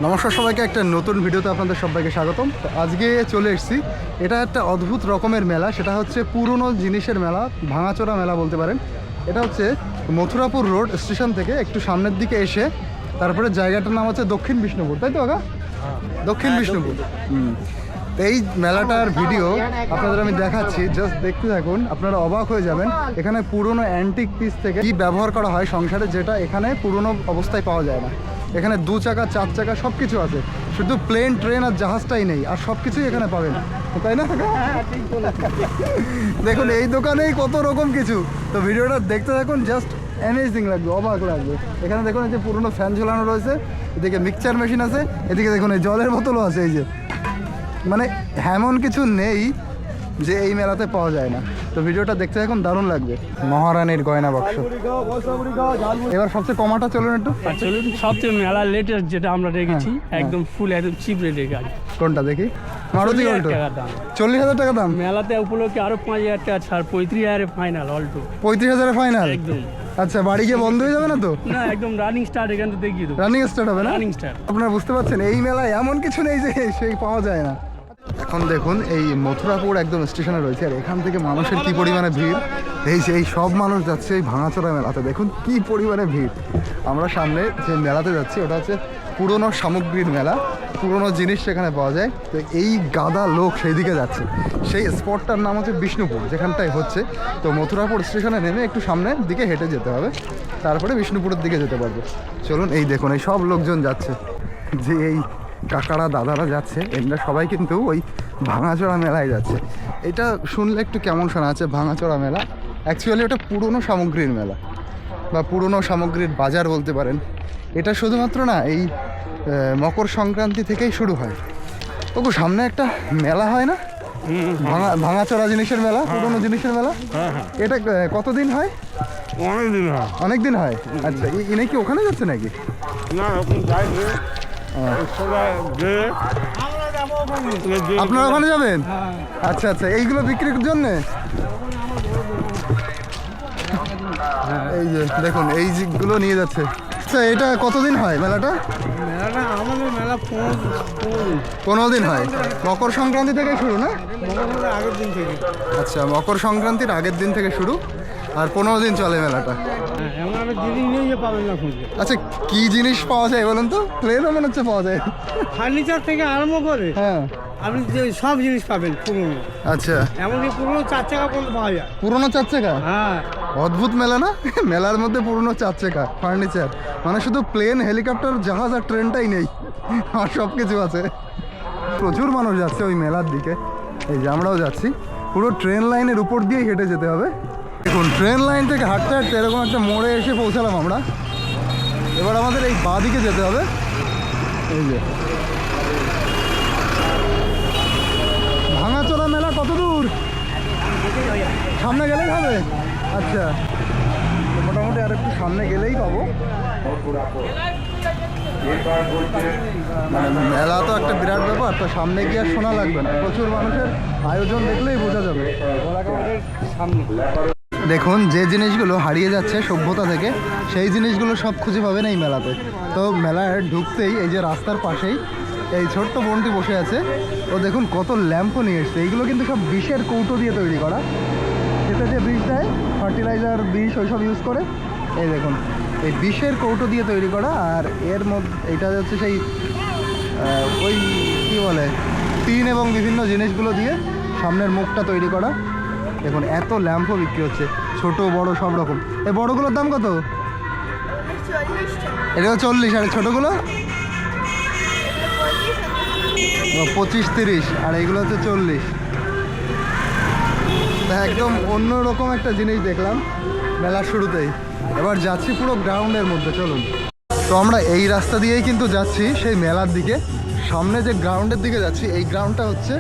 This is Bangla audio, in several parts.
নমস্কার সবাইকে, একটা নতুন ভিডিওতে আপনাদের সবাইকে স্বাগতম। তো আজকে চলে এসেছি, এটা একটা অদ্ভুত রকমের মেলা। সেটা হচ্ছে পুরনো জিনিসের মেলা, ভাঙাচোরা মেলা বলতে পারেন। এটা হচ্ছে মথুরাপুর রোড স্টেশন থেকে একটু সামনের দিকে এসে তারপরে জায়গাটার নাম হচ্ছে দক্ষিণ বিষ্ণুপুর, তাই তো কাকা? দক্ষিণ বিষ্ণুপুর। এই মেলাটার ভিডিও আপনাদের আমি দেখাচ্ছি, জাস্ট দেখতে থাকুন, আপনারা অবাক হয়ে যাবেন। এখানে পুরনো অ্যান্টিক পিস থেকে কি ব্যবহার করা হয় সংসারে, যেটা এখানে পুরনো অবস্থায় পাওয়া যায় না। এখানে 2 চাকা 4 চাকা সব কিছু আছে, শুধু প্লেন ট্রেন আর জাহাজটাই নেই, আর সব কিছুই এখানে পাবেন, তাই না? দেখুন এই দোকানেই কত রকম কিছু। তো ভিডিওটা দেখতে থাকুন, জাস্ট অ্যামেজিং লাগবে, অবাক লাগবে। এখানে দেখুন এই যে পুরনো ফ্যান ঝোলানো রয়েছে, এদিকে মিক্সচার মেশিন আছে, এদিকে দেখুন এই জলের বোতলও আছে। এই যে মানে এমন কিছু নেই যে এই মেলাতে পাওয়া যায় না। তো ভিডিওটা দেখতে এখন দারুণ লাগবে। মহারানীর গয়না বাক্স। এবার সবচেয়ে কমাটা চলুন একটু। চলুন, সবচেয়ে মেলার লেটেস্ট যেটা আমরা রেখেছি, একদম ফুল একদম চিপ রেটের গাড়ি। কোনটা দেখি? মারুতি অল্টো। 40,000 টাকা দাম। মেলাতে উপলক্ষে আরো 5,000 টাকা ছাড়, 35,000 ফাইনাল অল্টো। 35,000 ফাইনাল একদম। আচ্ছা, বাড়ি গিয়ে বন্ধ হয়ে যাবে না তো? না, একদম রানিং স্টার্ট এখান থেকে দেখিয়ে দেবো। রানিং স্টার্ট হবে না? Running start. আপনারা বুঝতে পারছেন, এই মেলায় এমন কিছু নেই যে সেই পাওয়া যায় না। এখন দেখুন এই মথুরাপুর একদম স্টেশনে রয়েছে, আর এখান থেকে মানুষের কি পরিমাণে ভিড়। এই সব মানুষ যাচ্ছে এই ভাঙাচোরা মেলাতে, দেখুন কি পরিমাণে ভিড়। আমরা সামনে যে মেলাতে যাচ্ছি ওটা হচ্ছে পুরনো সামগ্রীর মেলা, পুরনো জিনিস সেখানে পাওয়া যায়। তো এই গাদা লোক সেই দিকে যাচ্ছে। সেই স্পটটার নাম হচ্ছে বিষ্ণুপুর, যেখানটায় হচ্ছে। তো মথুরাপুর স্টেশনে নেমে একটু সামনের দিকে হেঁটে যেতে হবে, তারপরে বিষ্ণুপুরের দিকে যেতে পারবো। চলুন, এই দেখুন এই সব লোকজন যাচ্ছে, যে এই কাকারা দাদারা যাচ্ছে, এরা সবাই কিন্তু ওই ভাঙাচোরা মেলায় যাচ্ছে। এটা শুনলে একটু কেমন শোনা আছে, ভাঙাচোরা মেলা। অ্যাকচুয়ালি ওটা পুরনো সামগ্রীর মেলা বা পুরনো সামগ্রীর বাজার বলতে পারেন। এটা শুধুমাত্র না, এই মকর সংক্রান্তি থেকেই শুরু হয়। ওগো সামনে একটা মেলা হয় না, ভাঙাচোরা জিনিসের মেলা, পুরনো জিনিসের মেলা। এটা কতদিন হয়? অনেকদিন হয়। অনেকদিন হয়। আচ্ছা, ইনি কি ওখানে যাচ্ছে নাকি? না, আপনারা ওখানে যাবেন? আচ্ছা আচ্ছা, এইগুলো বিক্রির জন্য। এই যে দেখুন এই যেগুলো নিয়ে যাচ্ছে। আচ্ছা, এটা কতদিন হয় মেলাটা? আমাদের মেলা 15 দিন হয়। মকর সংক্রান্তি থেকে শুরু না? আগের দিন থেকে। আচ্ছা, মকর সংক্রান্তির আগের দিন থেকে শুরু, আর 15 দিন চলে মেলাটা। এমন একটা জিনিস নেই যে পাবেন না খুঁজে। আচ্ছা, কি জিনিস পাওয়া যায় বলুন তো? প্লেনও মনে হচ্ছে পাওয়া যায়। ফার্নিচার থেকে আরম্ভ করে হ্যাঁ, আপনি যে সব জিনিস পাবেন পুরনো। আচ্ছা, এমনকি পুরনো 4 চাকা পর্যন্ত পাওয়া যায়। পুরোনো 4 চাকা। হ্যাঁ, অদ্ভুত মেলা না? মেলার মধ্যে পুরনো 4 চাকা ফার্নিচার, মানে শুধু প্লেন, হেলিকপ্টার, জাহাজ আর ট্রেনটাই নেই, আর সব কিছু আছে। প্রচুর মানুষ যাচ্ছে ওই মেলার দিকে। এই যে আমরাও যাচ্ছি, পুরো ট্রেন লাইনের উপর দিয়েই হেঁটে যেতে হবে। দেখুন ট্রেন লাইন থেকে হাঁটতে হাঁটতে এরকম একটা মোড়ে এসে পৌঁছালাম আমরা। এবার আমাদের এই বাঁ দিকে যেতে হবে। এই যে ভাঙাচোরা মেলা কত দূর? সামনে গেলেই হবে। আচ্ছা, তো মোটামুটি আর একটু সামনে গেলেই পাবো। মানে মেলা তো একটা বিরাট ব্যাপার, তো সামনে গিয়ে আর শোনা লাগবে না, প্রচুর মানুষের আয়োজন দেখলেই বোঝা যাবে। দেখুন যে জিনিসগুলো হারিয়ে যাচ্ছে সভ্যতা থেকে, সেই জিনিসগুলো সব খুঁজে পাবেন এই মেলাতে। তো মেলায় ঢুকতেই এই যে রাস্তার পাশেই এই ছোট্ট বোনটি বসে আছে, ও দেখুন কত ল্যাম্পও নিয়ে এসছে। এইগুলো কিন্তু সব বিষের কৌটো দিয়ে তৈরি করা, সেটা যে বিষ দেয়, ফার্টিলাইজার, বিষ ওইসব ইউজ করে। এই দেখুন এই বিষের কৌটো দিয়ে তৈরি করা, আর এর মধ্যে এটা হচ্ছে সেই ওই কী বলে টিন এবং বিভিন্ন জিনিসগুলো দিয়ে সামনের মুখটা তৈরি করা। দেখুন এত ল্যাম্পও বিক্রি হচ্ছে, ছোট বড় সব রকম। এই বড়গুলোর দাম কত? এটা 40, আর ছোটোগুলো 25-30, আর এইগুলো হচ্ছে 40। একদম অন্যরকম একটা জিনিস দেখলাম মেলার শুরুতেই। এবার যাচ্ছি পুরো গ্রাউন্ডের মধ্যে, চলুন। তো আমরা এই রাস্তা দিয়েই কিন্তু যাচ্ছি সেই মেলার দিকে। সামনে যে গ্রাউন্ডের দিকে যাচ্ছি, এই গ্রাউন্ডটা হচ্ছে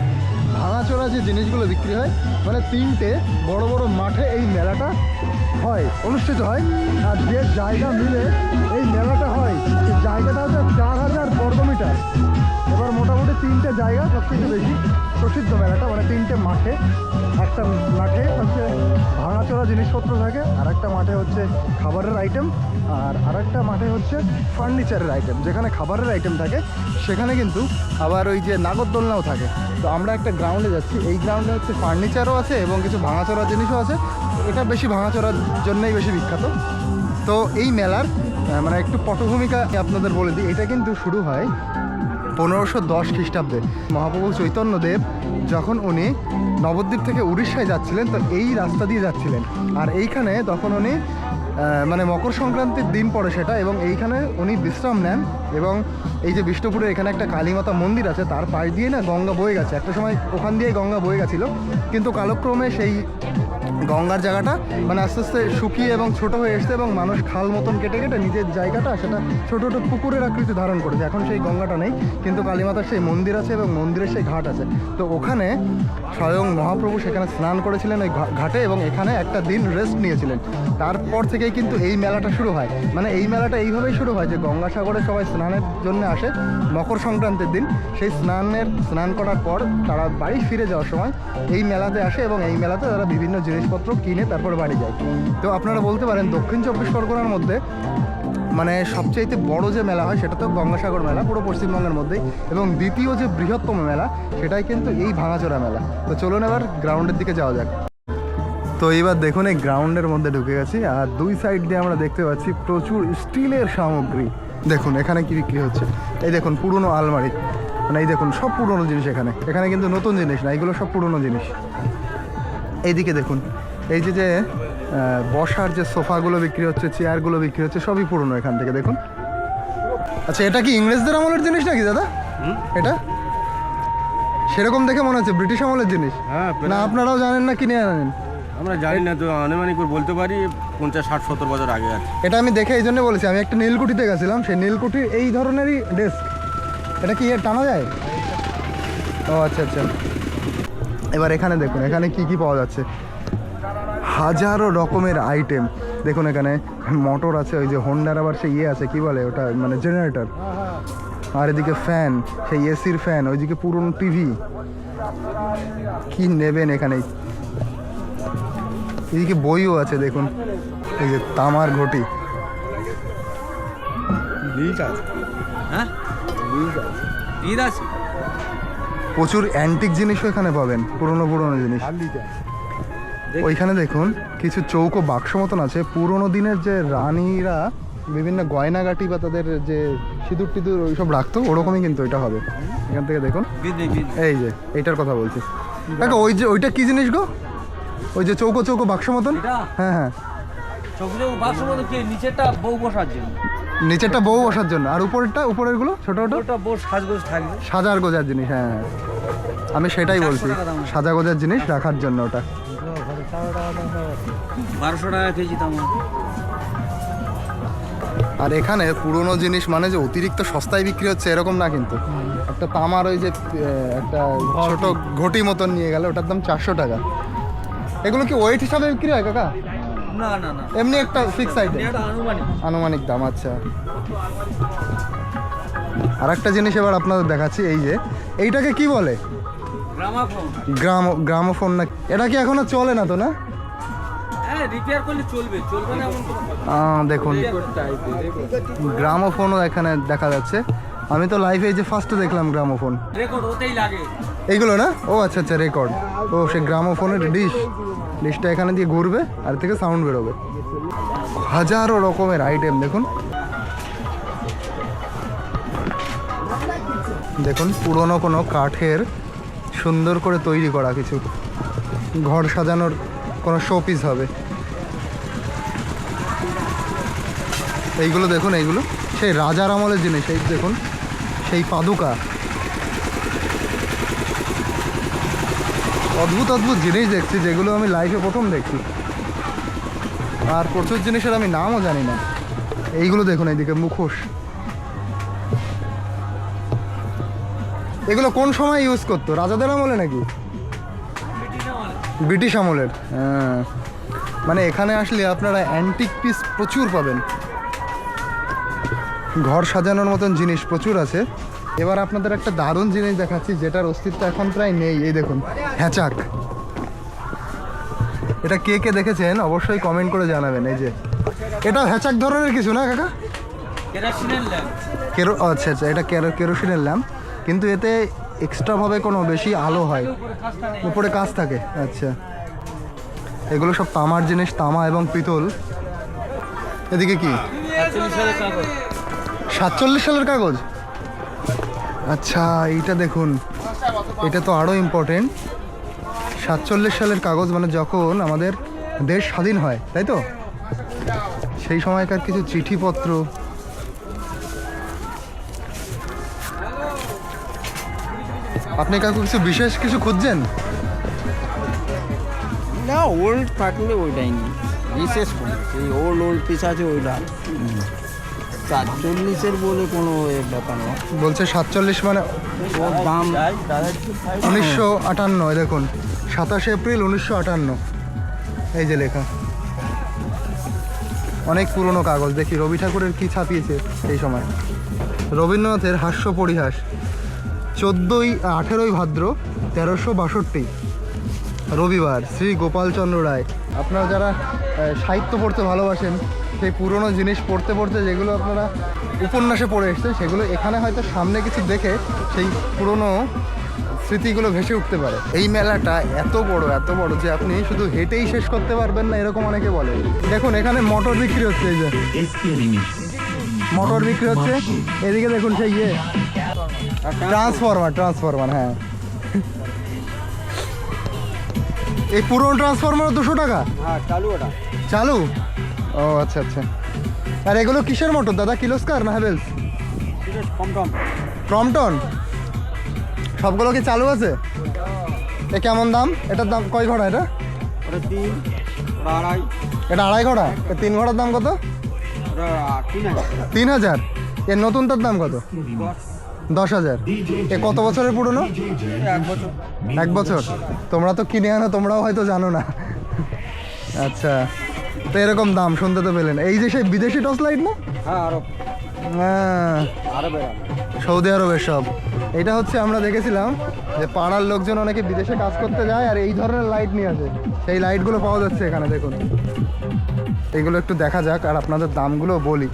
ভাঙাচোরা যে জিনিসগুলো বিক্রি হয়, মানে 3টে বড় বড় মাঠে এই মেলাটা হয়, অনুষ্ঠিত হয়। আর যে জায়গা মিলে এই মেলাটা হয়, সেই জায়গাটা হচ্ছে 4000 বর্গমিটার। এবার মোটামুটি এখানে 3টে জায়গা সবচেয়ে বেশি প্রসিদ্ধ মেলাটা, মানে 3টে মাঠে। একটা মাঠে হচ্ছে ভাঙাচোরা জিনিসপত্র থাকে, আর একটা মাঠে হচ্ছে খাবারের আইটেম, আর আরেকটা মাঠে হচ্ছে ফার্নিচারের আইটেম। যেখানে খাবারের আইটেম থাকে সেখানে কিন্তু আবার ওই যে নাগরদোলনাও থাকে। তো আমরা একটা গ্রাউন্ডে যাচ্ছি, এই গ্রাউন্ডে হচ্ছে ফার্নিচারও আছে এবং কিছু ভাঙাচোরা জিনিসও আছে। এটা বেশি ভাঙাচোরার জন্যই বেশি বিখ্যাত। তো এই মেলার মানে একটু পটভূমিকা আপনাদের বলে দিই। এটা কিন্তু শুরু হয় 1510 খ্রিস্টাব্দে। মহাপ্রভু চৈতন্যদেব যখন উনি নবদ্বীপ থেকে উড়িষ্যায় যাচ্ছিলেন, তো এই রাস্তা দিয়ে যাচ্ছিলেন। আর এইখানে তখন উনি মানে মকর সংক্রান্তির দিন পড়ে সেটা, এবং এইখানে উনি বিশ্রাম নেন। এবং এই যে বিষ্ণুপুরের এখানে একটা কালীমাতা মন্দির আছে, তার পাশ দিয়ে না গঙ্গা বয়ে গেছে। একটা সময় ওখান দিয়েই গঙ্গা বয়ে গেছিলো, কিন্তু কালক্রমে সেই গঙ্গার জায়গাটা মানে আস্তে আস্তে শুকিয়ে এবং ছোট হয়ে এসছে, এবং মানুষ খাল মতন কেটে কেটে নিজের জায়গাটা সেটা ছোটো ছোটো পুকুরের আকৃতি ধারণ করেছে। এখন সেই গঙ্গাটা নেই, কিন্তু কালীমাতার সেই মন্দির আছে এবং মন্দিরের সেই ঘাট আছে। তো ওখানে স্বয়ং মহাপ্রভু সেখানে স্নান করেছিলেন ওই ঘাটে, এবং এখানে একটা দিন রেস্ট নিয়েছিলেন। তারপর থেকেই কিন্তু এই মেলাটা শুরু হয়। মানে এই মেলাটা এইভাবেই শুরু হয় যে গঙ্গাসাগরে সবাই স্নানের জন্য আসে মকর সংক্রান্তির দিন। সেই স্নান করার পর তারা বাড়ি ফিরে যাওয়ার সময় এই মেলাতে আসে, এবং এই মেলাতে তারা বিভিন্ন জিনিসপত্র কিনে তারপর বাড়ি যায়। তো আপনারা বলতে পারেন দক্ষিণ চব্বিশ পরগনার মধ্যে মানে সবচাইতে বড় যে মেলা হয় সেটা তো গঙ্গাসাগর মেলা, পুরো পশ্চিমবঙ্গের মধ্যেই। এবং দ্বিতীয় যে বৃহত্তম মেলা সেটাই কিন্তু এই ভাঙাচোরা মেলা। তো চলুন এবার গ্রাউন্ডের দিকে যাওয়া যাক। তো এইবার দেখুন এই গ্রাউন্ডের মধ্যে ঢুকে গেছি, আর দুই সাইড দিয়ে আমরা দেখতে পাচ্ছি প্রচুর স্টিলের সামগ্রী। দেখুন এখানে কি বিক্রি হচ্ছে। এই দেখুন পুরনো আলমারি, মানে এই দেখুন সব পুরনো জিনিস। এখানে কিন্তু নতুন জিনিস না, এগুলো সব পুরনো জিনিস। এইদিকে দেখুন এই যে বসার যে সোফাগুলো বিক্রি হচ্ছে, চেয়ারগুলো বিক্রি হচ্ছে, সবই পুরনো এখান থেকে দেখুন। আচ্ছা এটা কি ইংরেজদের আমলের জিনিস নাকি দাদা? এটা সেরকম দেখে মনে হচ্ছে ব্রিটিশ আমলের জিনিস। না আপনারাও জানেন না, কিনে আনেন? আমরা জানি না, তো আনুমানিক করে বলতে পারি 50-60-70 বছর আগে আছে। এটা আমি দেখে এই জন্য বলেছি। আমি একটা নীলকুঠিতে গেছিলাম, সেই নীলকুঠির এই ধরনেরই ডেস্ক। এটা কি টানা যায়? ও আচ্ছা আচ্ছা। এবার এখানে দেখুন এখানে কি কি পাওয়া যাচ্ছে, হাজারো রকমের আইটেম। দেখুন এখানে মোটর আছে, ওই যে হোন্ডার আবার সেই আছে কি বলে ওটা, মানে জেনারেটর। আর এদিকে ফ্যান, সেই এসির ফ্যান, ওইদিকে পুরনো টিভি। কি নেবেন এখানে? এদিকে বইও আছে দেখুন, এই যে তামার ঘটি। হ্যাঁ আছে, প্রচুর অ্যান্টিক জিনিসও এখানে পাবেন, পুরনো জিনিস। ওইখানে দেখুন কিছু চৌকো বাক্স মতন আছে, পুরনো দিনের যে রানীরা বিভিন্ন গয়নাগাটি বা তাদের যে সিঁদুর টিঁদুর ওইসব রাখতো, ওরকমই কিন্তু এটা হবে। এখান থেকে দেখুন এই যে এইটার কথা বলছি। দেখো ওই যে ওইটা কি জিনিস গো? ওই যে চৌকো চৌকো বাক্স মতন। হ্যাঁ হ্যাঁ, নিচেরটা বউ বসার জন্য, নিচেরটা বউ বসার জন্য, আর উপরের গুলো ছোট ছোট বউ সাজগোজ থাকবে, সাজার গোজার জিনিস। হ্যাঁ হ্যাঁ, আমি সেটাই বলছি, সাজা গোজার জিনিস রাখার জন্য ওটা। 1200 টাকা কেজি দাম। আর এখানে পুরনো জিনিস মানে যে অতিরিক্ত সস্তায় বিক্রি হচ্ছে এরকম না, কিন্তু একটা তামার ওই যে একটা ছোট ঘটি মতন নিয়ে গেল, ওটার দাম 400 টাকা। এগুলো কি ওয়েট হিসাবে বিক্রি হয় কাকা? না না না, এমনি একটা ফিক্স আইটেম, এটা আনুমানিক দাম। আচ্ছা, আর একটা জিনিস এবার আপনাদের দেখাচ্ছি, এই যে এইটাকে কি বলে? গ্রামোফোন না? এটা কি এখনো চলে না তো? না রিপেয়ার করলে চলবে, চলবে না এমন দেখুন গ্রামোফোনও এখানে দেখা যাচ্ছে। আমি তো লাইভে এই যে ফার্স্টে দেখলাম গ্রামোফোন। রেকর্ড ওতেই লাগে এইগুলো না? ও আচ্ছা আচ্ছা, রেকর্ড। ও সে গ্রামোফোনের ডিশটা এখানে দিয়ে ঘুরবে আর থেকে সাউন্ড বেরোবে। হাজারো রকমের আইটেম দেখুন। দেখুন পুরনো কোনো কাঠের সুন্দর করে তৈরি করা কিছু ঘর সাজানোর কোনো শোপিস হবে। এইগুলো দেখুন, এইগুলো সেই রাজার আমলের জিনিস। এই দেখুন সেই পাদুকা, অদ্ভুত অদ্ভুত জিনিস দেখছি যেগুলো আমি লাইফে প্রথম দেখছি। আর প্রচুর জিনিসের আমি নামও জানি না। এইগুলো দেখুন, এইদিকে মুখোশ। এগুলো কোন সময় ইউজ করতো? রাজাদের আমলে নাকি? ব্রিটিশ আমলের। হ্যাঁ, মানে এখানে আসলে আপনারা অ্যান্টিক পিস প্রচুর পাবেন। ঘর সাজানোর মতন জিনিস প্রচুর আছে। এবার আপনাদের একটা দারুণ জিনিস দেখাচ্ছি যেটার অস্তিত্ব এখন প্রায় নেই। এই দেখুন হ্যাচাক। এটা কে কে দেখেছেন অবশ্যই কমেন্ট করে জানাবেন। এই যে এটা হ্যাচাক ধরনের কিছু না কাকা? আচ্ছা আচ্ছা, এটা কেরোসিনের ল্যাম্প, কিন্তু এতে এক্সট্রাভাবে কোনো বেশি আলো হয়, উপরে কাঁচ থাকে। আচ্ছা, এগুলো সব তামার জিনিস, তামা এবং পিতল। এদিকে কি 47 সালের কাগজ? আচ্ছা, এইটা দেখুন, এটা তো আরও ইম্পর্টেন্ট। 47 সালের কাগজ মানে যখন আমাদের দেশ স্বাধীন হয়, তাই তো? সেই সময়কার কিছু চিঠিপত্র। আপনি কাকু কিছু বিশেষ কিছু খুঁজছেন? না, ওল্ড থাকলে ওইটাই নেই, বিশেষ করে সেই ওল্ড পিস আছে ওইটা। 47-এর বলে কোনো ব্যাপার না। বলছে 47 মানে ওর দাম 1958। দেখুন 27 এপ্রিল 1958, এই যে লেখা। অনেক পুরনো কাগজ। দেখি রবি ঠাকুরের কি ছাপিয়েছে এই সময়। রবীন্দ্রনাথের হাস্য পরিহাস, 18ই ভাদ্র 1362, রবিবার, শ্রী গোপালচন্দ্র রায়। আপনারা যারা সাহিত্য পড়তে ভালোবাসেন, সেই পুরনো জিনিস পড়তে পড়তে যেগুলো আপনারা উপন্যাসে পড়ে এসছেন, সেগুলো এখানে হয়তো সামনে কিছু দেখে সেই পুরনো স্মৃতিগুলো ভেসে উঠতে পারে। এই মেলাটা এত বড় যে আপনি শুধু হেঁটেই শেষ করতে পারবেন না, এরকম অনেকে বলে। দেখুন এখানে মটর বিক্রি হচ্ছে, এই যে মটর বিক্রি হচ্ছে। এদিকে দেখুন সেই ট্রান্সফরমার। হ্যাঁ, এই পুরনো ট্রান্সফরমার 200 টাকা? হ্যাঁ, চালু ওটা। চালু? ও আচ্ছা আচ্ছা। আর এগুলো কিসের মোটর দাদা? কিলোস্কার না হ্যাভেলস? ক্রমটন। সবগুলো কি চালু আছে? এ কেমন দাম? এটার দাম কয় ঘোড়া? এটা ওটা 3, ওটা 2.5। এটা 2.5 ঘোড়া। 3 ঘোড়ার দাম কত? ওটা 3000। এর নতুনটার দাম কত? 10,000। এ কত বছরের পুরনো? 1 বছর। 1 বছর? তোমরা তো কিনে আনো, তোমরাও হয়তো জানো না। আচ্ছা, তো এরকম দাম শুনতে তো পেলেন। এই যে সেই বিদেশি টর্চ লাইট না? হ্যাঁ, হ্যাঁ, সৌদি আরবের সব। এটা হচ্ছে আমরা দেখেছিলাম যে পাড়ার লোকজন অনেকে বিদেশে কাজ করতে যায় আর এই ধরনের লাইট নিয়ে আসে। সেই লাইটগুলো পাওয়া যাচ্ছে এখানে। দেখুন এইগুলো একটু দেখা যাক আর আপনাদের দামগুলো বলি।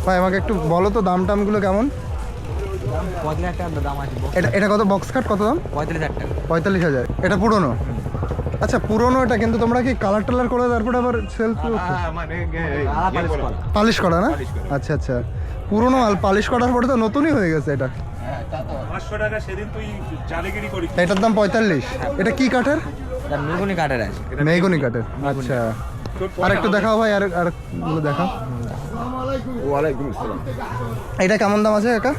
ভাই আমাকে একটু বলো তো দাম টামগুলো কেমন? 35,000 টাকা দাম আছে। এটা কত? বক্স কাট কত দাম? 35,000 টাকা। 45,000। এটা পুরনো? আচ্ছা, পুরনো এটা, কিন্তু তোমরা কি কালার টালার করে তারপরে আবার সেল করছো? পালিশ করা না? আচ্ছা আচ্ছা, পুরনো মাল পালিশ করার পরে তো নতুনই হয়ে গেছে এটা। 500 টাকা সেদিন তুই জালিগিরি করি। এটার দাম 45। এটা কি কাঠের? মেগুনি কাঠের আছে। মেহগনি কাঠের। আচ্ছা, আর একটু দেখাও ভাই, আর দেখাও। ওয়ালাইকুম আসসালাম। এটা কেমন দাম আছে একা?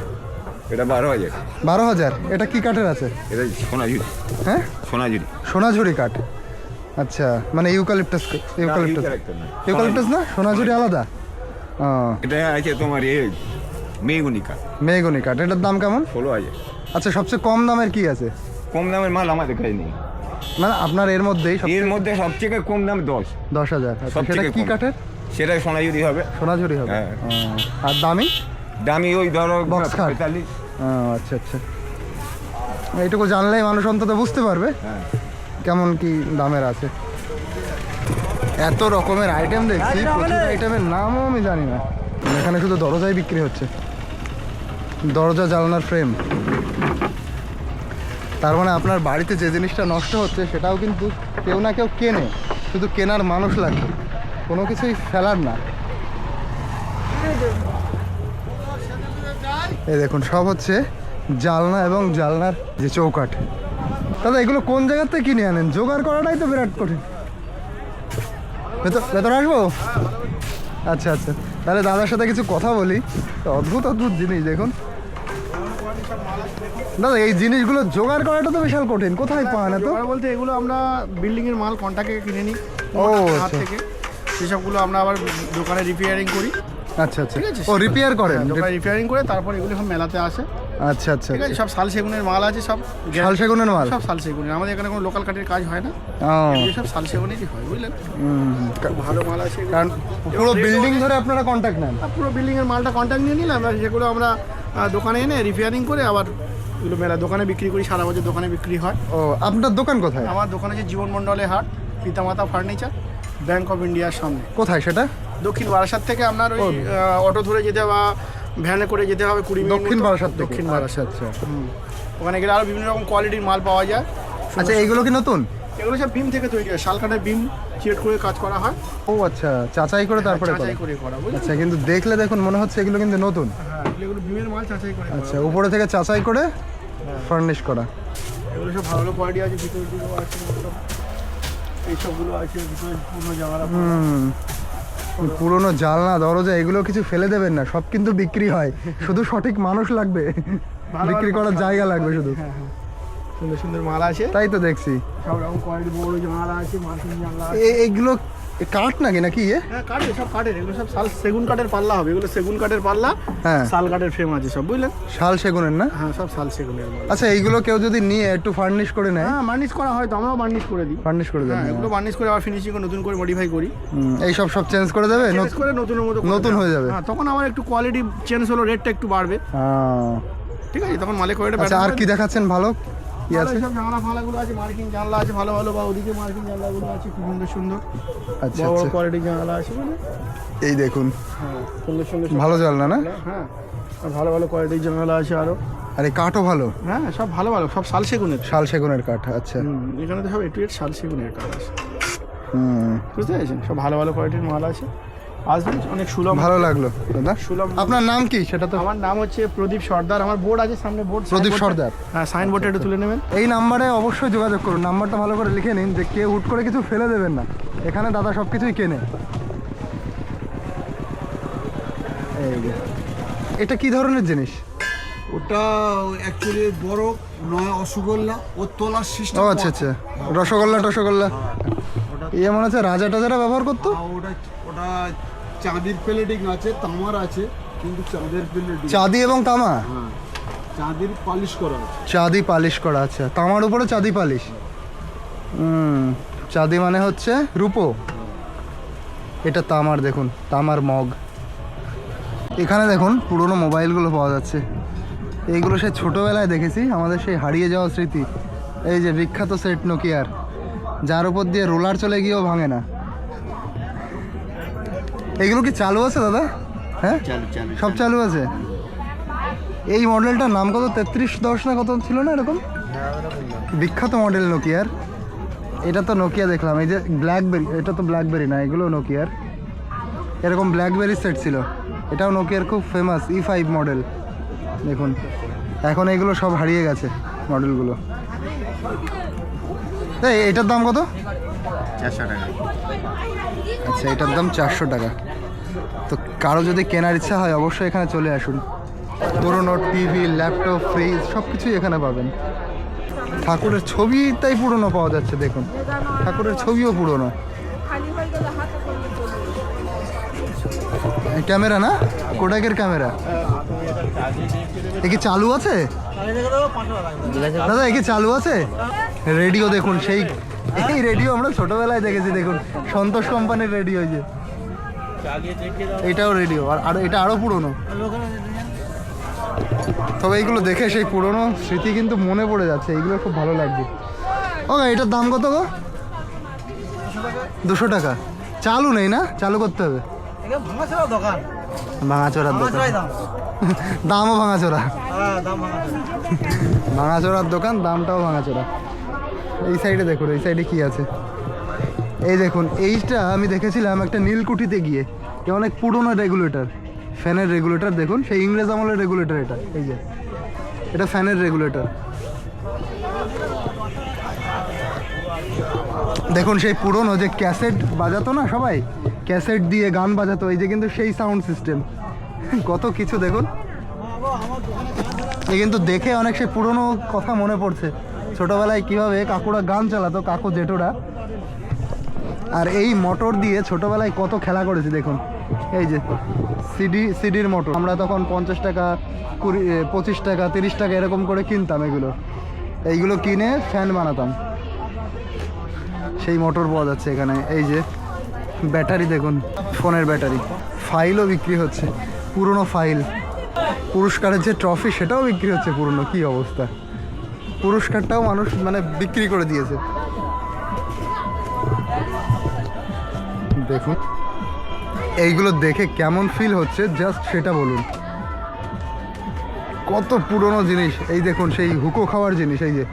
এটা 12,000। 12,000। এটা কি কাঠের আছে? এটা সোনাঝুরি। হ্যাঁ, সোনাঝুরি। সোনাঝুরি কাঠ। আচ্ছা, মানে ইউক্যালিপটাস না? সোনাঝুরি আলাদা? ও, এটা আছে তোমার মেগুনি কাঠ। মেহগনি কাঠ। এটার দাম কেমন? 16,000। আচ্ছা, সবচেয়ে কম দামের কি আছে? কম দামের মাল আমাদের কাছে নেই। মানে আপনার এর মধ্যেই এর মধ্যে সবথেকে কম দাম 10,000। আচ্ছা, সেটা সবথেকে কি কম। কাঠের? সেটা সোনাঝুরি হবে। সোনাঝুরি হবে। হ্যাঁ। ও, আর দামি? দামি ওই ধরো Box কাঠ। 45। ও আচ্ছা আচ্ছা, এইটুকু জানলেই মানুষ অন্তত বুঝতে পারবে হ্যাঁ। কেমন কি দামের আছে। এত রকমের আইটেম দেখছি, প্রচুর আইটেমের নামও আমি জানি না। এখানে শুধু দরজাই বিক্রি হচ্ছে, দরজা জানলার ফ্রেম। তার মানে আপনার বাড়িতে যে জিনিসটা নষ্ট হচ্ছে সেটাও কিন্তু কেউ না কেউ কেনে, শুধু কেনার মানুষ লাগবে, কোনো কিছুই ফেলার না। এই দেখুন সব হচ্ছে জানলা এবং জানলার যে চৌকাঠ। দাদা এগুলো কোন জায়গার থেকে কিনে আনেন? জোগাড় করাটাই তো বিরাট কঠিন। ভেতরে আসবো? আচ্ছা আচ্ছা, তাহলে দাদার সাথে কিছু কথা বলি। তো অদ্ভুত জিনিস দেখুন দাদা, এই জিনিসগুলো জোগাড় করাটা তো বিশাল কঠিন। কোথায় পান এত? বলতে এগুলো আমরা বিল্ডিং এর মাল কন্ট্রাক্টে কিনে নিই ও হাত আচ্ছা থেকে। সেসবগুলো আমরা আবার দোকানে রিপেয়ারিং করি। আচ্ছা আচ্ছা, ঠিক আছে, ও রিপেয়ার করেন? দোকানে রিপেয়ারিং করে তারপর এগুলো এখন মেলাতে আসে। আচ্ছা আচ্ছা ঠিক আছে, সব শাল সেগুনের মাল আছে, সব শাল সেগুনের মাল। সব শাল সেগুনের। আমাদের এখানে কোনো লোকাল কাঠের কাজ হয় না, ও এই সব শাল সেগুনেরই হয়, বুঝলেন। খুব ভালো মাল আছে এগুলো। কারণ পুরো বিল্ডিং ধরে আপনারা কন্ট্যাক্ট নেন। আর পুরো বিল্ডিংয়ের মালটা কন্ট্যাক্ট নিয়ে নিলাম, আর যেগুলো আমরা দোকানে এনে রিপেয়ারিং করে আবার এগুলো মেলা দোকানে বিক্রি করি, সারা বছর দোকানে বিক্রি হয়। ও আপনার দোকান কোথায়? আমার দোকান আছে জীবন মণ্ডলের হাট, পিতামাতা ফার্নিচার, ব্যাংক অফ ইন্ডিয়ার সামনে, কোথায় সেটা? দক্ষিণ বারাসাত থেকে আপনার ওই অটো ধরে যেতে বা ভ্যানে করে যেতে হবে 20 মিনিট। দক্ষিণ বারাসাত থেকে? দক্ষিণ বারাসাত। আচ্ছা ওখানে গেলে আরও বিভিন্ন রকম কোয়ালিটির মাল পাওয়া যায়। আচ্ছা এইগুলো কি নতুন? এগুলো সব বিম থেকে তৈরি হয়, শালকাঠের বিম চিয়েট করে কাজ করা হয়। ও আচ্ছা, চাচাই করে তারপরে চাচাই করে করা, বুঝলেন। আচ্ছা, কিন্তু দেখলে দেখুন মনে হচ্ছে এগুলো কিন্তু নতুন। হ্যাঁ, এগুলো বিমের মাল চাচাই করে করা। আচ্ছা, উপরে থেকে চাচাই করে ফার্নিশ করা। এগুলো সব ভালো ভালো কোয়ালিটি আছে, ভিতর দিকেও আছে, সব এইসবগুলো আছে ভিতরে পুরনো জায়গা। পুরোনো জানলা দরজা এগুলো কিছু ফেলে দেবেন না, সব কিন্তু বিক্রি হয়, শুধু সঠিক মানুষ লাগবে, বিক্রি করার জায়গা লাগবে শুধু। হ্যাঁ হ্যাঁ, সুন্দর সুন্দর মাল আছে, তাই তো দেখছি। সব রকম কোয়ালিটি, বড় জানলা আছে, মার্কিন জানলা আছে। এইগুলো কাঠ নাকি নাকি? হ্যাঁ কাঠের, সব কাঠের, এগুলো সব শাল সেগুন কাঠের পাল্লা হবে, এগুলো সেগুন কাঠের পাল্লা, হ্যাঁ শাল কাঠের ফ্রেম আছে সব, বুঝলেন। শাল সেগুনের না? হ্যাঁ, সব শাল সেগুনের মাল। আচ্ছা, এইগুলো কেউ যদি নিয়ে একটু ফার্নিশ করে নেয়? হ্যাঁ, বার্নিশ করা হয় তো, আমরাও বার্নিশ করে দিই। ফার্নিশ করে দেন? হ্যাঁ, এগুলো বার্নিশ করে আবার ফিনিশিং করে নতুন করে মডিফাই করি। এই সব সব চেঞ্জ করে দেবে? চেঞ্জ করে নতুনের মতো করে নতুন দেওয়া। হয়ে যাবে। হ্যাঁ, তখন আবার একটু কোয়ালিটি চেঞ্জ হলো, রেটটা একটু বাড়বে, ঠিক আছে, তখন মালিক কোয়ালিটি। আচ্ছা, আর কি দেখাচ্ছেন ভালো কি আছে? সব জানলা ফালাগুলো আছে, মার্কিং জানলা আছে ভালো ভালো, বা ওদিকে মার্কিং জানলাগুলো আছে খুব সুন্দর সুন্দর, আচ্ছা বড় বড় আচ্ছা, কোয়ালিটির জানলা আছে, বুঝলেন। এই দেখুন হ্যাঁ, সুন্দর সুন্দর সব ভালো জানলা না? হ্যাঁ, আর ভালো ভালো কোয়ালিটির জানলা আছে আরো। আর এই কাঠও ভালো? হ্যাঁ, সব ভালো ভালো, সব শাল সেগুনের। শাল সেগুনের কাঠ, আচ্ছা। এখানে তো সব এটু শাল সেগুনের কাঠ আছে, হুম, বুঝতে পেরেছেন, সব ভালো ভালো কোয়ালিটির মাল আছে। আসবেন, অনেক সুলভ। ভালো লাগলো দাদা। সুলভ। আপনার নাম কি সেটা তো? আমার নাম হচ্ছে প্রদীপ সর্দার, আমার বোর্ড আছে সামনে, বোর্ড প্রদীপ সর্দার। হ্যাঁ, সাইনবোর্ডটা একটু তুলে নেবেন। এই নাম্বারে অবশ্যই যোগাযোগ করুন, নাম্বারটা ভালো করে লিখে নিন, যে কেউ হুট করে কিছু ফেলে দেবেন না, এখানে দাদা সব কিছুই কেনে। এই যে, এটা কি ধরনের জিনিস? ওটা অ্যাকচুয়ালি বরফ নয় রসগোল্লা, ও তোলার সিস্টেম। ও আচ্ছা আচ্ছা, রসগোল্লা টসগোল্লা, ইয়ে মনে হচ্ছে রাজা টাজারা ব্যবহার করতো। ওটা ওটা চাঁদির প্লেটিং আছে, তামার আছে, কিন্তু চাঁদের প্লেটিং। চাঁদি এবং তামা? হ্যাঁ, চাঁদির পালিশ করা আছে। চাঁদি পালিশ করা, আচ্ছা, তামার উপরে চাঁদি পালিশ। চাঁদি মানে হচ্ছে রূপো, এটা তামার। দেখুন তামার মগ। এখানে দেখুন পুরনো মোবাইলগুলো পাওয়া যাচ্ছে, এইগুলো সেই ছোটোবেলায় দেখেছি, আমাদের সেই হারিয়ে যাওয়া স্মৃতি। এই যে বিখ্যাত সেট নোকিয়ার, যার উপর দিয়ে রোলার চলে গিয়েও ভাঙে না। এগুলো কি চালু আছে দাদা? হ্যাঁ, সব চালু আছে। এই মডেলটার নাম কত, 3310 না কত ছিল না এরকম, বিখ্যাত মডেল নোকিয়ার। এটা তো নোকিয়া দেখলাম, এই যে ব্ল্যাকবেরি, এটা তো ব্ল্যাকবেরি না, এগুলো নোকিয়ার। এরকম ব্ল্যাকবেরি সেট ছিল, এটাও নোকিয়ার খুব ফেমাস E5 মডেল। দেখুন এখন এগুলো সব হারিয়ে গেছে মডেলগুলো। এই এটার দাম কত? 400 টাকা। আচ্ছা, এটার দাম 400 টাকা। তো কারো যদি কেনার ইচ্ছা হয় অবশ্যই এখানে চলে আসুন। পুরোনো টিভি, ল্যাপটপ, ফ্রিজ সব কিছুই এখানে পাবেন। ঠাকুরের ছবি তাই পুরনো পাওয়া যাচ্ছে, দেখুন ঠাকুরের ছবিও পুরনো। ক্যামেরা না, কোডাকের ক্যামেরা। এ কি চালু আছে দাদা? এ কি চালু আছে? রেডিও দেখুন, সেই এই রেডিও আমরা ছোটবেলায় দেখেছি, দেখুন সন্তোষ কোম্পানির রেডিও। যে এটাও রেডিও, আর এটা আরো পুরনো। তবে এইগুলো দেখে সেই পুরনো স্মৃতি কিন্তু মনে পড়ে যাচ্ছে, এইগুলো খুব ভালো লাগছে। ও এটার দাম কত গো? 200 টাকা। চালু নেই না? চালু করতে হবে। ভাঙাচোরার দোকান, দামও ভাঙাচোরা। ভাঙাচোরার দোকান, দামটাও ভাঙাচোরা। এই সাইডে দেখুন, এই সাইডে কি আছে। এই দেখুন, এইটা আমি দেখেছিলাম একটা নীলকুঠিতে গিয়ে, অনেক পুরনো রেগুলেটর, ফ্যানের রেগুলেটর। দেখুন সেই ইংরেজ আমলের রেগুলেটর এটা। এই যে এটা ফ্যানের রেগুলেটর। দেখুন সেই পুরনো যে ক্যাসেট বাজাতো না সবাই, ক্যাসেট দিয়ে গান বাজাতো, এই যে কিন্তু সেই সাউন্ড সিস্টেম, কত কিছু দেখুন। এই কিন্তু দেখে অনেক সেই পুরনো কথা মনে পড়ছে, ছোটোবেলায় কীভাবে কাকুরা গান চালাতো, কাকু জেঠুরা। আর এই মোটর দিয়ে ছোটোবেলায় কত খেলা করেছি দেখুন। এই যে সিডির মোটর, আমরা তখন 50 টাকা 25 টাকা 30 টাকা এরকম করে কিনতাম এইগুলো কিনে ফ্যান বানাতাম। সেই মোটর পাওয়া যাচ্ছে এখানে। এই যে ব্যাটারি দেখুন, ফোনের ব্যাটারি, ফাইলও বিক্রি হচ্ছে, পুরনো ফাইল, পুরস্কারের যে ট্রফি সেটাও বিক্রি হচ্ছে পুরনো। কি অবস্থা, পুরস্কারটাও মানুষ মানে বিক্রি করে দিয়েছে। দেখুন এইগুলো দেখে কেমন ফিল হচ্ছে জাস্ট সেটা বলুন। কত পুরনো জিনিস। এই দেখুন সেই হুকো খাওয়ার জিনিস, এই যে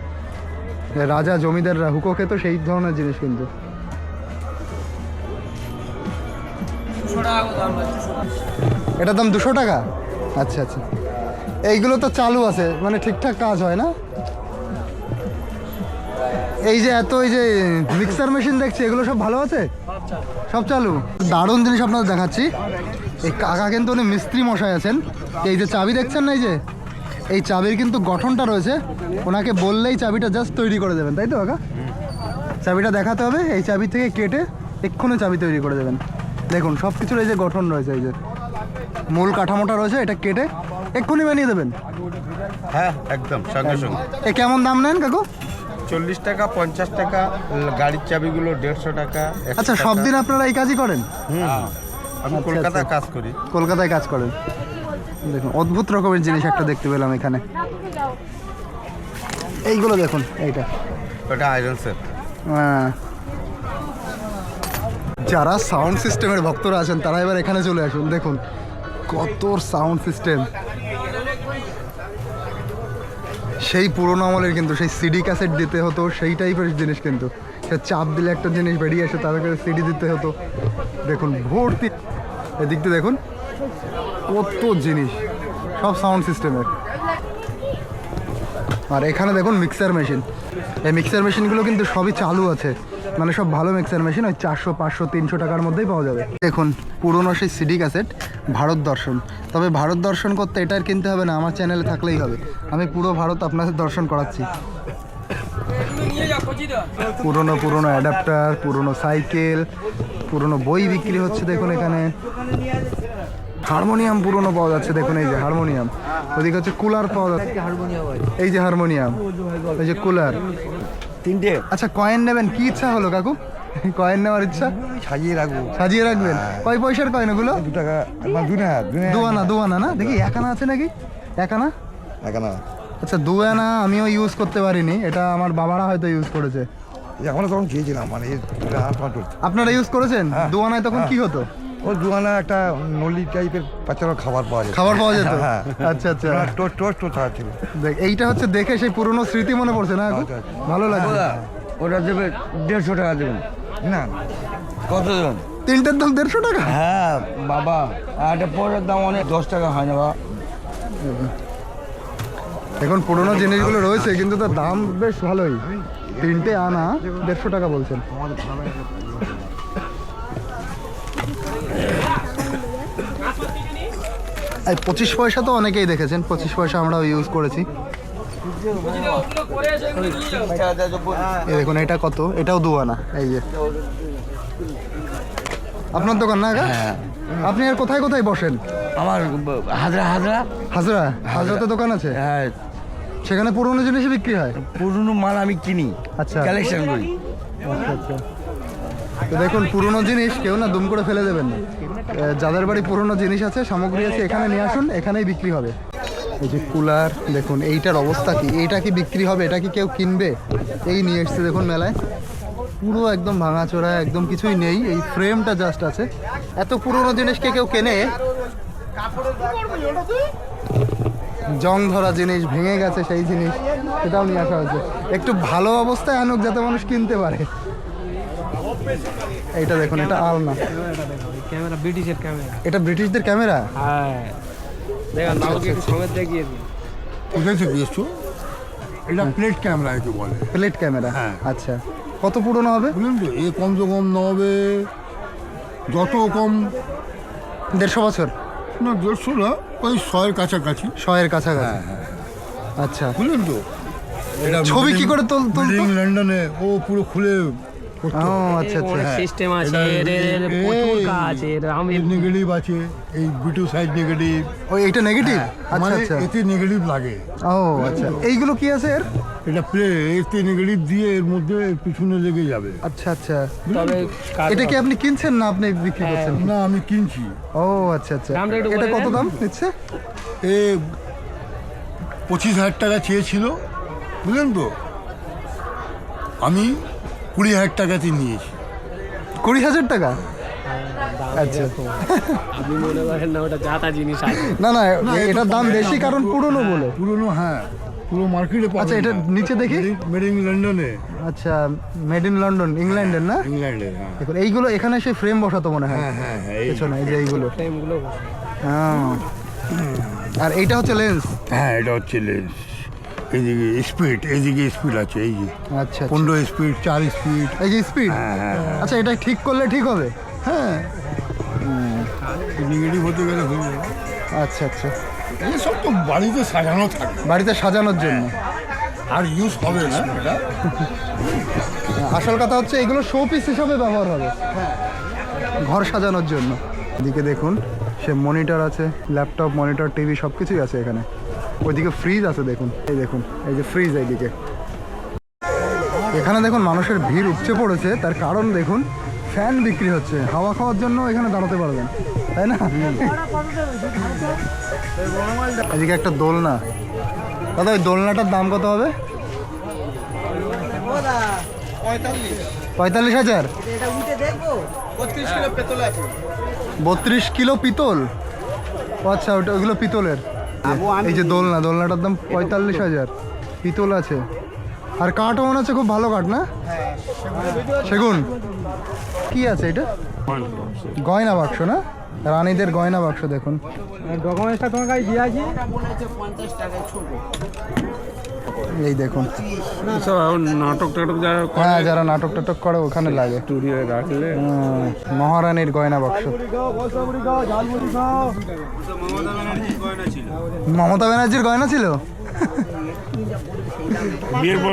রাজা জমিদাররা হুকো খেত, সেই ধরনের জিনিস কিন্তু। এটার দাম 200 টাকা। আচ্ছা আচ্ছা, এইগুলো তো চালু আছে, মানে ঠিকঠাক কাজ হয় না। এই যে এত এই যে মিক্সার মেশিন দেখছি, এগুলো সব ভালো আছে, সব চালু। দারুণ জিনিস আপনাদের দেখাচ্ছি। এই কাকা কিন্তু উনি মিস্ত্রি মশাই আছেন। এই যে চাবি দেখছেন না, এই যে এই চাবির কিন্তু গঠনটা রয়েছে, ওনাকে বললেই চাবিটা জাস্ট তৈরি করে দেবেন, তাই তো কাকা? চাবিটা দেখাতে হবে, এই চাবি থেকে কেটে এক্ষুনি চাবি তৈরি করে দেবেন। দেখুন সব কিছুর এই যে গঠন রয়েছে, এই যে মূল কাঠামোটা রয়েছে, এটা কেটে এক্ষুনি বানিয়ে দেবেন। হ্যাঁ একদম সঙ্গে সঙ্গে। এ কেমন দাম নেন কাকু? 40 টাকা, 50 টাকা, গাড়ির চাবিগুলো 150 টাকা। আচ্ছা, সব দিন আপনারা এই কাজই করেন? আমি আচ্ছা, কলকাতায় আচ্ছা। কাজ করি। কলকাতায় কাজ করেন। দেখুন অদ্ভুত রকমের জিনিস একটা দেখতে পেলাম এখানে। এইগুলো দেখুন, এইটা ওটা আয়রন সেট। যারা সাউন্ড সিস্টেমের ভক্তরা আছেন তারা এবার এখানে চলে আসুন। দেখুন কত সাউন্ড সিস্টেম, সেই পুরোনো আমলের কিন্তু, সেই সিডি ক্যাসেট দিতে হতো, সেই টাইপের জিনিস কিন্তু। সে চাপ দিলে একটা জিনিস বেরিয়ে আসে, তাদেরকে সিডি দিতে হতো। দেখুন ভর্তি, এদিক দিয়ে দেখুন কত জিনিস, সব সাউন্ড সিস্টেমের। আর এখানে দেখুন মিক্সার মেশিন। এই মিক্সার মেশিনগুলো কিন্তু সবই চালু আছে, মানে সব ভালো মিক্সার মেশিন, ওই 400, 500, 300 টাকার মধ্যেই পাওয়া যাবে। দেখুন পুরনো সেই সিডি ক্যাসেট, ভারত দর্শন। তবে ভারত দর্শন করতে এটা আর কিনতে হবে না, আমার চ্যানেলে থাকলেই হবে। আমি পুরো ভারত আপনাদের দর্শন করাচ্ছি। পুরনো অ্যাডাপ্টার, পুরনো সাইকেল, পুরনো বই বিক্রি হচ্ছে দেখুন এখানে। হারমোনিয়াম পুরনো পাওয়া যাচ্ছে দেখুন, এই যে হারমোনিয়াম। ওদিকে হচ্ছে কুলার পাওয়া যাচ্ছে, এই যে হারমোনিয়াম, এই যে কুলার। 3টে। আচ্ছা কয়েন নেবেন, কি ইচ্ছা হলো কাকু? কয়েন নেওয়ার ইচ্ছা? সাজিয়ে রাখবো। সাজিয়ে রাখবেন। কয় পয়সার কয়েন ওগুলো? 2 টাকা, 2 আনা। 2 আনা না, দেখি 1 আনা আছে নাকি? 1 আনা। এখানে আচ্ছা 2 আনা আমিও ইউজ করতে পারিনি, এটা আমার বাবারা হয়তো ইউজ করেছে। আমরা তখন খেয়েছিলাম, মানে আপনারা ইউজ করেছেন? 2 আনায় তখন কি হতো? ও 2 আনা একটা নলি টাইপের বাচ্চারা খাবার পাওয়া যায়, খাবার পাওয়া যেত? হ্যাঁ। আচ্ছা আচ্ছা। টোস্ট থাকা ছিল। দেখ এইটা হচ্ছে দেখে সেই পুরনো স্মৃতি মনে পড়ছে না কাকু? ভালো লাগে। ওটা দেবে 150 টাকা দেবেন না? কত দেবেন? 3টের দাম 150 টাকা? হ্যাঁ বাবা, আর একটা পরের দাম অনেক 10 টাকা হয় না বাবা। এখন পুরনো জিনিসগুলো রয়েছে কিন্তু তার দাম বেশ ভালোই। 3টে আনা 150 টাকা বলছেন। এই 25 পয়সা তো অনেকেই দেখেছেন, 25 পয়সা আমরাও ইউজ করেছি। এই দেখুন এটা কত, এটাও 2 আনা। এই যে আপনার দোকান না? হ্যাঁ। আপনি আর কোথায় কোথায় বসেন? আমার হাজরা হাজরাতে দোকান আছে? হ্যাঁ, সেখানে পুরনো জিনিস বিক্রি হয়? পুরনো মাল আমি কিনি, আচ্ছা কালেকশন করি। আচ্ছা আচ্ছা। তো দেখুন পুরনো জিনিস কেউ না দুম করে ফেলে দেবেন না। যাদের বাড়ি পুরনো জিনিস আছে, সামগ্রী আছে, এখানে নিয়ে আসুন, এখানেই বিক্রি হবে। এই যে কুলার দেখুন, এইটার অবস্থা কি? এইটা কি বিক্রি হবে? এটা কি কেউ কিনবে? এই নিয়ে এসছে দেখুন মেলায়, পুরো একদম ভাঙাচোরা, একদম কিছুই নেই, এই ফ্রেমটা জাস্ট আছে। এত পুরনো জিনিসকে কেউ কেনে? জং ধরা জিনিস, ভেঙে গেছে সেই জিনিস, সেটাও নিয়ে আসা হয়েছে। একটু ভালো অবস্থায় আনুক যাতে মানুষ কিনতে পারে। এইটা দেখুন, এটা আলনা, ক্যামেরা ব্রিটিশের ক্যামেরা। এটা ব্রিটিশদের ক্যামেরা? হ্যাঁ দেখেন, বাবুকে একটু সমেত দেখিয়ে দিন। কোথায় থেকে এসছো? এটা প্লেট ক্যামেরা একে বলে। Plate camera? আচ্ছা, কত পুরনো হবে? বুঝলেন তো, এ কম তো কম না হবে, যত কম 150 বছর? না 150 না, ওই 100-এর কাছাকাছি। 100-এর কাছাকাছি? আচ্ছা। বুঝলেন তো, এটা ছবি কি করে তুলতো? লন্ডনে ও পুরো খুলে ও আচ্ছা আচ্ছা সিস্টেম আছে এর প্রচুর কাজ এর আমি নেগেটিভ আছে, এই বিটু সাইড নেগেটিভ, ও এইটা নেগেটিভ আচ্ছা মানে আচ্ছা এতে নেগেটিভ লাগে। ও আচ্ছা এইগুলো কি আছে এর এটা প্লে এতে নেগেটিভ দিয়ে এর মধ্যে পিছনে লেগে যাবে। আচ্ছা আচ্ছা তবে এটা কি আপনি কিনছেন না আপনি বিক্রি করছেন না আমি কিনছি। ও আচ্ছা আচ্ছা দামটা একটু এটা বলে কত দেন। দাম নিচ্ছে এ 25,000 টাকা চেয়েছিল, বুঝলেন তো, আমি 20,000 টাকাতে নিয়েছি। 20,000 টাকা আচ্ছা আপনি মনে করেন না ওটা যাতা জিনিস আছে না না এটার দাম বেশি কারণ পুরনো বলে পুরনো, হ্যাঁ পুরো মার্কেটে আচ্ছা এটা নিচে দেখি মেড ইন লন্ডনে, আচ্ছা মেড ইন লন্ডন ইংল্যান্ডের না ইংল্যান্ডে। হ্যাঁ দেখুন এইগুলো এখানে সেই ফ্রেম বসাতো মনে হয় হ্যাঁ হ্যাঁ হ্যাঁ এই- পেছনে এই যে এইগুলো ফ্রেমগুলো হ্যাঁ। আর এইটা হচ্ছে লেন্স হ্যাঁ এটা হচ্ছে লেন্স। এইদিকে স্পিড, এইদিকে স্পিড আছে, এই যে আচ্ছা 15 স্পিড, 4 স্পিড। এই যে স্পিড হ্যাঁ হ্যাঁ আচ্ছা এটা ঠিক করলে ঠিক হবে হ্যাঁ নেগেটিভ হতে গেলে হয়ে যাবে। আচ্ছা আচ্ছা এই সব তো বাড়িতে সাজানো থাকে, বাড়িতে সাজানোর জন্য আর ইউজ হবে না এটা। আসল কথা হচ্ছে এগুলো শো পিস হিসাবে ব্যবহার হবে ঘর সাজানোর জন্য এদিকে দেখুন সে মনিটর আছে, ল্যাপটপ মনিটর টিভি সব কিছুই আছে এখানে। ওইদিকে ফ্রিজ আছে দেখুন, এই যে ফ্রিজ এইদিকে। এখানে দেখুন মানুষের ভিড় উপচে পড়েছে, তার কারণ দেখুন ফ্যান বিক্রি হচ্ছে, হাওয়া খাওয়ার জন্য এখানে দাঁড়াতে পারবেন, তাই না? এদিকে একটা দোলনা, দাদা ওই দোলনাটার দাম কত হবে? 45,000। 32 কিলো পিতল, ও আচ্ছা ওটা ওইগুলো পিতলের। এই যে দোলনাটার দাম 45,000, পিতল আছে। আর কাঠও মনে হচ্ছে খুব ভালো কাঠ না? সেগুন। কি আছে এটা? গয়না বাক্স না, রানীদের গয়না বাক্স দেখুন। ডকুমেন্টসটা তোমার কাছে দিয়ে আছে এই দেখুন নাটক টাটক যারা হ্যাঁ যারা নাটক টাটক করে ওখানে লাগে। স্টুডিও রাখলে মহারানীর গয়না বাক্স। মমতা ব্যানার্জির গয়না ছিল? বিয়ের পর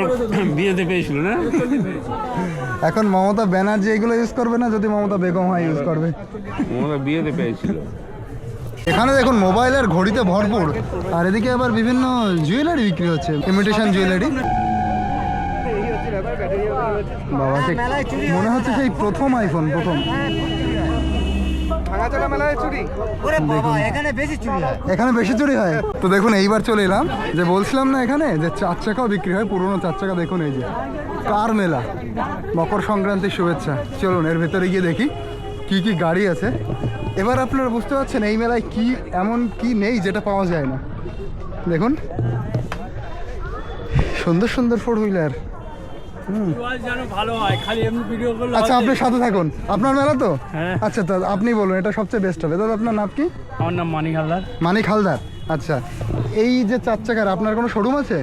বিয়েতে পেয়েছিল না? এখন মমতা ব্যানার্জি এগুলো ইউজ করবে না, যদি মমতা বেগম হয় ইউজ করবে। আমাদের বিয়েতে পেয়েছিল। এখানে দেখুন মোবাইলের ঘড়িতে ভরপুর, আর এদিকে আবার বিভিন্ন জুয়েলারি বিক্রি হচ্ছে, ইমিটেশন জুয়েলারি। বাবা সে মনে হচ্ছে সেই প্রথম আইফোন, প্রথম। এখানে বেশি চুরি হয় তো দেখুন। এইবার চলে এলাম যে বলছিলাম না এখানে যে 4 চাকাও বিক্রি হয়, পুরোনো 4 চাকা। দেখুন এই যে কার মেলা, মকর সংক্রান্তির শুভেচ্ছা। চলুন এর ভেতরে গিয়ে দেখি কি কি গাড়ি আছে। এবার আপনারা বুঝতে পারছেন এই মেলায় কি এমন কি নেই যেটা পাওয়া যায় না। দেখুন সুন্দর সুন্দর 4 হুইলার। যেন ভালো হয়, খালি এমনি ভিডিও করলে আচ্ছা আপনি সাথে থাকুন, আপনার মেলা তো? হ্যাঁ। আচ্ছা তো আপনি বলুন এটা সবচেয়ে বেস্ট হবে। দাদা আপনার নাম কি? আমার নাম মানিক হালদার। মানিক হালদার। আচ্ছা এই যে 4 চাকার আপনার কোনো শোরুম আছে?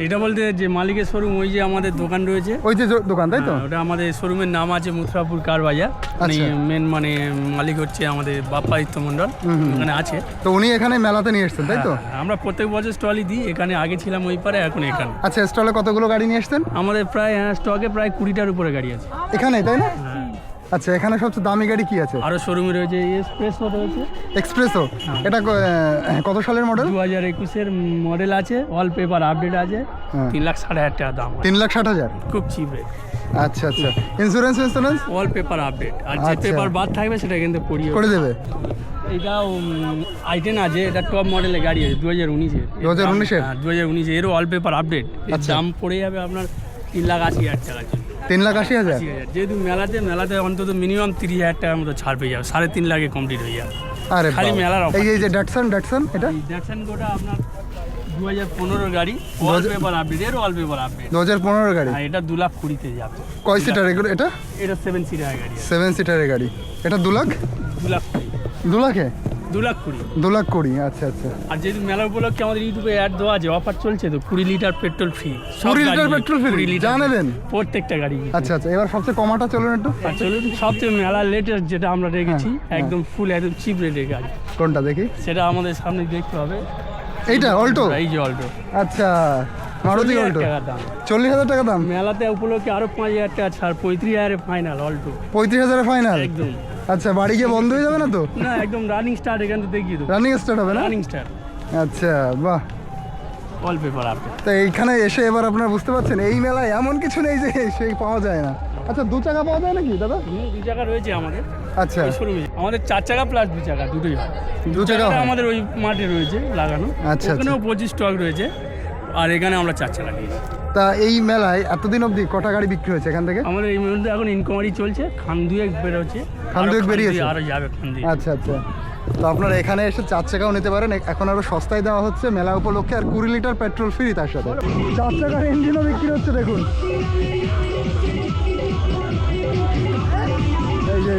এটা বলতে যে মালিকের শোরুম, ওই যে আমাদের দোকান রয়েছে, ওই যে দোকান, তাই তো? হ্যাঁ, ওটা আমাদের শোরুমের নাম আছে মথুরাপুর কার বাজার। আচ্ছা। মেন মানে মালিক হচ্ছে আমাদের বাপ্পাদিত্য মণ্ডল, ওখানে আছে। তো উনি এখানে মেলাতে নিয়ে এসছেন, তাই তো? হ্যাঁ, আমরা প্রত্যেক বছর স্টলই দিই, এখানে আগে ছিলাম ওই পারে, এখন এখানে। আচ্ছা স্টলে কতগুলো গাড়ি নিয়ে এসছেন? আমাদের প্রায় স্টকে প্রায় 20টার উপরে গাড়ি আছে। এখানে, তাই না? আচ্ছা এখানে সবচেয়ে দামি গাড়ি কি আছে? আরও শোরুমে রয়েছে এক্সপ্রেসও রয়েছে। এক্সপ্রেসো, এটা কত সালের মডেল? 2021-এর মডেল আছে, অল পেপার আপডেট আছে। হ্যাঁ। 3,60,000 টাকা দাম, 3,60,000। খুব চিপ রেট। আচ্ছা আচ্ছা ইন্স্যুরেন্স অল পেপার আপডেট, আর যে আচ্ছা। পেপার বাদ থাকবে সেটা কিন্তু পড়িয়ে করে দেবে? এটা i10 আছে, এটা টপ মডেলের গাড়ি আছে 2019-এর। 2019-এর? হ্যাঁ 2019 এরও অল পেপার আপডেট। এর আচ্ছা। দাম পড়ে যাবে আপনার 3,80,000 টাকা। 3,80,000? যেহেতু মেলাতে অন্তত মিনিমাম 30,000 টাকার মতো ছাড় পেয়ে যাবে, 3.5 লাখে কমপ্লিট হয়ে যাবে। আরে খালি বাবা। মেলার offer। এই যে ড্যাটসন এটা দেখছেন গোটা আপনার 2015 গাড়ি, অল পেপার আপডেট, এরও অল পেপার আপডেট। 2015 গাড়ি। আর এটা 2,20,000-তে যাবে। কয় সিটার এগুলো? এটা এটা 7 সিটার গাড়ি আছে। 7 সিটারের গাড়ি। এটা 2 লাখ? 2,20,000 2 লাখে? 2,20,000। 2 লাখ 20। আচ্ছা আচ্ছা। আর যেহেতু মেলার উপলক্ষে আমাদের ইউটিউবে অ্যাড দেওয়া আছে, অফার চলছে তো, 20 litre petrol free. 20 litre petrol free? যা নেবেন প্রত্যেকটা গাড়ি। আচ্ছা আচ্ছা এবার সবচেয়ে কমাটা চলুন একটু। আর চলুন সবচেয়ে মেলার লেটেস্ট যেটা আমরা রেখেছি, হ্যাঁ। একদম ফুল একদম চিপ রেটের গাড়ি, কোনটা দেখি? সেটা আমাদের সামনে দেখতে হবে। এইটা অল্টো? এই যে অল্টো। আচ্ছা মারুতি 40,000 অল্টো টাকার দাম। 40,000 টাকা দাম, মেলাতে উপলক্ষে আরো 5,000 টাকা ছাড়, 35,000 ফাইনাল অল্টো 35,000 ফাইনাল। একদম। আচ্ছা, বাড়ি গিয়ে বন্ধ হয়ে যাবে না তো? না, একদম রানিং স্টার্ট এখান থেকে দেখিয়ে দেবো। রানিং স্টার্ট হবে না? রানিং স্টার্ট আচ্ছা, বাহ। অল পেপার আপনি। তো এইখানে এসে এবার আপনারা বুঝতে পারছেন এই মেলায় এমন কিছু নেই যে সেই পাওয়া যায় না। আচ্ছা, 2 চাকা পাওয়া যায় নাকি দাদা? 2 চাকা রয়েছে আমাদের আচ্ছা, এই শোরুমে। আমাদের 4 চাকা প্লাস 2 চাকা দুটোই হয়। 2 চাকা চাকাটা হয়? আমাদের ওই মাঠে রয়েছে লাগানো। আচ্ছা, ওখানেও 25 স্টক রয়েছে, আর এখানে আমরা 4 চাকা দিয়েছি। তা এই মেলায় এতদিন অবধি কটা গাড়ি বিক্রি হয়েছে এখান থেকে? আমাদের এই মুহূর্তে এখন ইনকোয়ারি চলছে, খান দুয়েক বেরোচ্ছে। খান দুয়েক বেরিয়েছে? আরো যাবে খান দুয়েক। আচ্ছা আচ্ছা, তো আপনারা এখানে এসে 4 চাকাও নিতে পারেন, এখন আরো সস্তায় দেওয়া হচ্ছে মেলা উপলক্ষে, আর 20 লিটার পেট্রোল ফ্রি তার সাথে। 4 চাকার ইঞ্জিনও বিক্রি হচ্ছে দেখুন, এই যে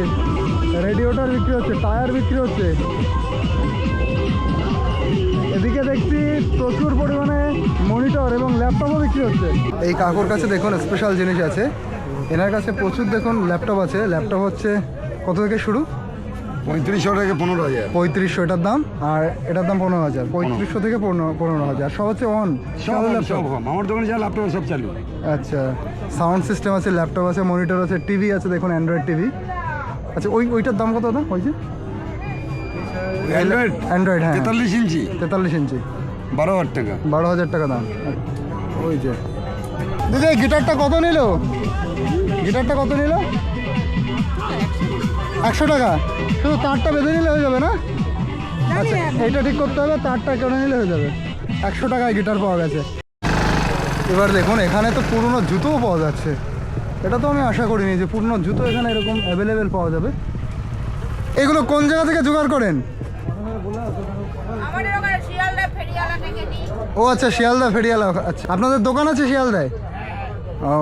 রেডিওটার বিক্রি হচ্ছে, টায়ার বিক্রি হচ্ছে। এদিকে দেখছি প্রচুর পরিমাণে মনিটর এবং ল্যাপটপও বিক্রি হচ্ছে। এই কাকুর কাছে দেখুন স্পেশাল জিনিস আছে, এনার কাছে প্রচুর দেখুন ল্যাপটপ আছে। ল্যাপটপ হচ্ছে কত থেকে শুরু? 3500 থেকে 15,000। 3500 এটার দাম, আর এটার দাম 15,000। 3500 থেকে 15,000। সব হচ্ছে অন ল্যাপটপ। আমার দোকানে যা ল্যাপটপ সব চালু। আচ্ছা, সাউন্ড সিস্টেম আছে, ল্যাপটপ আছে, মনিটর আছে, টিভি আছে দেখুন, অ্যান্ড্রয়েড টিভি। আচ্ছা, ওইটার দাম কত দাদা? ওই যে অ্যান্ড্রয়েড, হ্যাঁ 43 ইঞ্চি 43 ইঞ্চি 12,000 টাকা। 12,000 টাকা দাম। ওই যে দিদি, গিটারটা কত নিল? গিটারটা কত নিল? 100 টাকা। শুধু তারটা বেঁধে নিলে হয়ে যাবে না? আচ্ছা, এইটা ঠিক করতে হবে, তারটা কেটে নিলে হয়ে যাবে। 100 টাকায় গিটার পাওয়া গেছে। এবার দেখুন এখানে তো পুরনো জুতোও পাওয়া যাচ্ছে, এটা তো আমি আশা করিনি যে পুরনো জুতো এখানে এরকম অ্যাভেলেবেল পাওয়া যাবে। এগুলো কোন জায়গা থেকে জোগাড় করেন? আমাদের ওখানে শিয়ালদা ফেরিওয়ালা থেকে নিই। ও আচ্ছা, শিয়ালদা ফেরিয়ালা। আচ্ছা, আপনাদের দোকান আছে শিয়ালদায়? ও,